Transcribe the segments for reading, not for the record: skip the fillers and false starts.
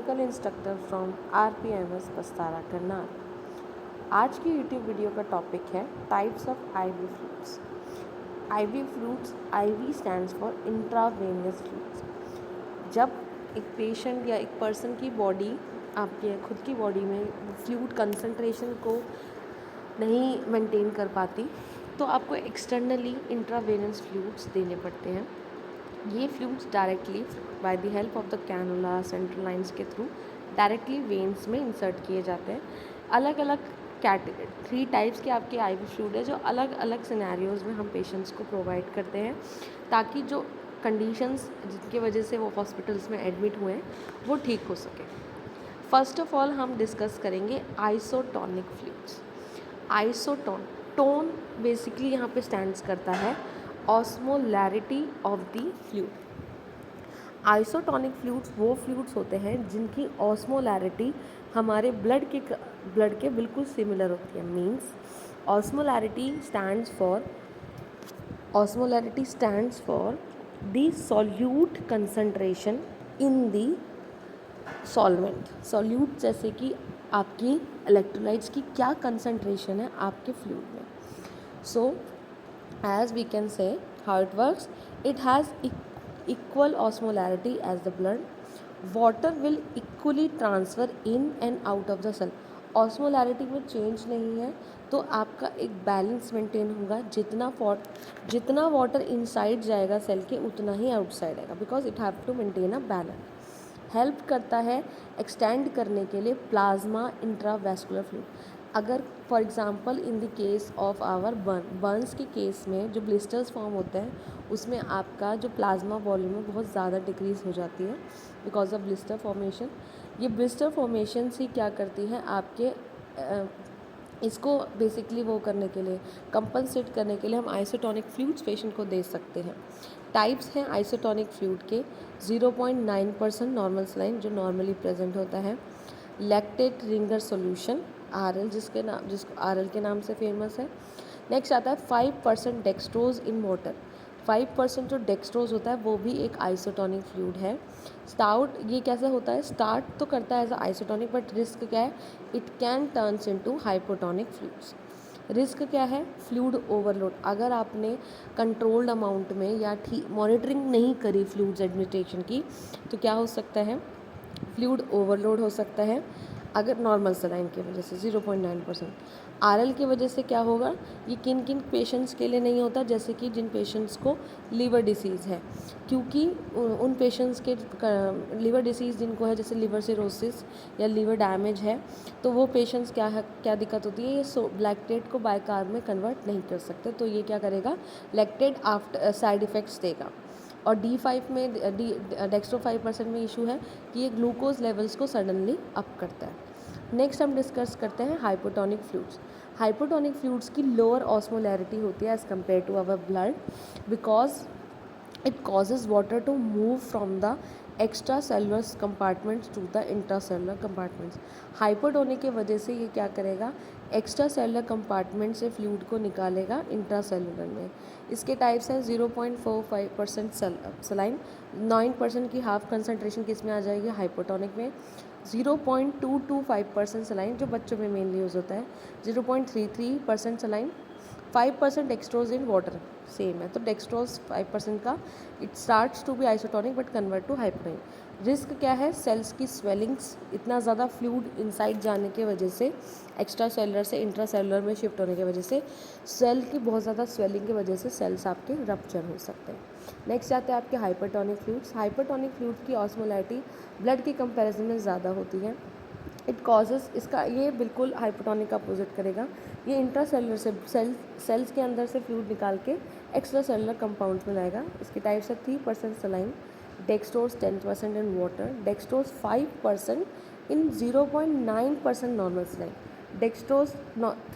Medical instructor from RPMS Pastara Karnal. आज की YouTube video का टॉपिक है types of IV fluids. IV fluids, IV stands for intravenous fluids. जब एक पेशेंट या एक पर्सन की बॉडी, आपके खुद की बॉडी में फ्लूइड कंसंट्रेशन को नहीं मेंटेन कर पाती, तो आपको एक्सटर्नली इंट्रावेनियस फ्लूइड्स देने पड़ते हैं। ये fluids directly by the help of the cannula central lines के थ्रू डायरेक्टली वेन्स में इंसर्ट किए जाते हैं। अलग अलग 3 टाइप्स के आपके आईवी फ्लूइड है जो अलग अलग सिनेरियोज़ में हम पेशेंट्स को प्रोवाइड करते हैं, ताकि जो कंडीशंस जिनकी वजह से वो हॉस्पिटल्स में एडमिट हुए हैं वो ठीक हो सके। फर्स्ट ऑफ ऑल हम डिस्कस करेंगे आइसोटोनिक फ्लूइड्स। टोन बेसिकली यहाँ पे स्टैंड्स करता है osmolarity of the fluid. Isotonic fluids वो फ्लूइड्स होते हैं जिनकी ऑस्मोलैरिटी हमारे ब्लड के बिल्कुल सिमिलर होती है। Means osmolarity stands for the solute concentration in the solvent. Solute जैसे कि आपकी इलेक्ट्रोलाइट्स की क्या कंसंट्रेशन है आपके फ्लूइड में। सो as we can say how it works, it has equal osmolarity as the blood. Water will equally transfer in and out of the cell. osmolarity में change नहीं है तो आपका एक बैलेंस मेंटेन होगा। जितना वाटर इनसाइड जाएगा सेल के उतना ही आउटसाइड आएगा, because it have to maintain a balance. Help करता है एक्सटेंड करने के लिए प्लाज्मा इंट्रावेस्कुलर फ्लूइड। अगर for example in the case of our burns के केस में जो ब्लिस्टर्स फॉर्म होते हैं उसमें आपका जो प्लाज्मा वॉल्यूम है बहुत ज़्यादा डिक्रीज़ हो जाती है बिकॉज ऑफ ब्लिस्टर फॉर्मेशन। ये ब्लिस्टर फॉर्मेशन ही क्या करती है आपके इसको बेसिकली वो करने के लिए, कंपनसेट करने के लिए हम आइसोटोनिक फ्लूइड्स पेशेंट को दे सकते हैं। टाइप्स हैं आइसोटोनिक फ्लूइड के। 0.9% नॉर्मल सलाइन जो नॉर्मली प्रेजेंट होता है, लैक्टेट रिंगर सॉल्यूशन RL जिसको RL के नाम से फेमस है। नेक्स्ट आता है 5% डेक्सट्रोज इन वाटर। 5% जो डेक्सट्रोज होता है वो भी एक आइसोटोनिक फ्लूइड है। स्टार्ट ये कैसे होता है, स्टार्ट तो करता है एज आइसोटोनिक, बट रिस्क क्या है, it can turns into hypotonic fluids. Risk क्या है, फ्लूइड ओवरलोड। अगर आपने कंट्रोल्ड अमाउंट में या मॉनिटरिंग नहीं करी फ्लूइड्स एडमिनिस्ट्रेशन की तो क्या हो सकता है, फ्लूइड ओवरलोड हो सकता है। अगर नॉर्मल सलाइन की वजह से 0.9%, RL की वजह से क्या होगा, ये किन किन पेशेंट्स के लिए नहीं होता, जैसे कि जिन पेशेंट्स को लीवर डिसीज़ है, क्योंकि उन पेशेंट्स के लीवर डिसीज़ जिनको है, जैसे लीवर सिरोसिस या लीवर डैमेज है, तो वो पेशेंट्स क्या दिक्कत होती है, ये लैक्टेट को बाइकार्ब में कन्वर्ट नहीं कर सकते, तो ये क्या करेगा, लैक्टेट आफ्टर साइड इफ़ेक्ट्स देगा। और D5 में डेक्स्ट्रो 5% में इशू है कि ये ग्लूकोज लेवल्स को सडनली अप करता है। नेक्स्ट हम डिस्कस करते हैं हाइपोटोनिक फ्लूइड्स। हाइपोटोनिक फ्लूइड्स की लोअर ऑस्मोलैरिटी होती है as compare to our blood, because it causes water to move from the extracellular compartments to the intracellular compartments. Hypotonic की वजह से ये क्या करेगा, एक्स्ट्रा सेलुलर कंपार्टमेंट से फ्लूइड को निकालेगा इंट्रासेलुलर में। इसके टाइप्स हैं 0.45% सलाइन, 9% की हाफ कंसनट्रेशन किस में आ जाएगी, हाइपोटोनिक में। 0.225% सलाइन जो बच्चों में मेनली यूज़ होता है, 0.33% saline, 5% dextrose in water same है, तो डेक्सट्रोज 5% का it starts to be isotonic but convert to hypotonic. Risk क्या है, सेल्स की स्वेलिंग्स, इतना ज़्यादा फ्लूइड इनसाइड जाने के वजह से, एक्स्ट्रा सेलुलर से इंट्रासेलुलर में शिफ्ट होने की वजह से, सेल की बहुत ज़्यादा स्वेलिंग की वजह से सेल्स आपके रप्चर हो सकते हैं। नेक्स्ट आते हैं आपके हाइपरटोनिक फ्लूइड्स। हाइपरटोनिक फ्लूइड की ऑस्मोलैरिटी ब्लड की कंपैरिजन में ज़्यादा होती है। इट कॉजेज़, इसका ये बिल्कुल हाइपोटोनिक का अपोजिट करेगा। ये इंट्रासेलुलर से सेल्स के अंदर से फ्लूइड निकाल के एक्स्ट्रा सेलुलर कंपाउंड्स में लाएगा। इसकी टाइप्स है 3% saline, dextrose 10% in water, dextrose 5% in 0.9% normal saline. Dextrose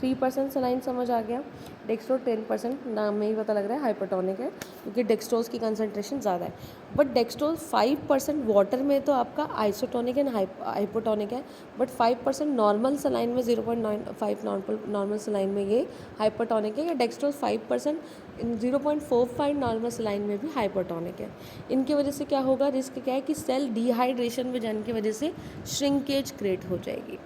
3% saline समझ आ गया, डेक्सट्रोज 10% नाम में ही पता लग रहा है हाइपोटोनिक है क्योंकि डेक्सट्रोज की कंसनट्रेशन ज़्यादा है। बट डेक्सट्रोज 5% वाटर में तो आपका आइसोटोनिक एंड हाइपोटोनिक है, बट 5% नॉर्मल सलाइन में 0.95 नॉर्मल सलाइन में ये हाइपोटोनिक है। या डेक्सट्रोज 5% 0.45 नॉर्मल सलाइन में भी हाइपरटोनिक है। इनकी वजह से क्या होगा, रिस्क क्या है कि सेल डिहाइड्रेशन में जाने की वजह से श्रिंकेज क्रिएट हो जाएगी।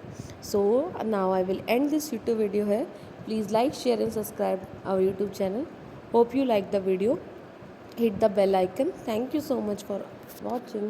So now I will end this YouTube video है। Please like, share and subscribe our YouTube channel. Hope you like the video. Hit the bell icon. Thank you so much for watching.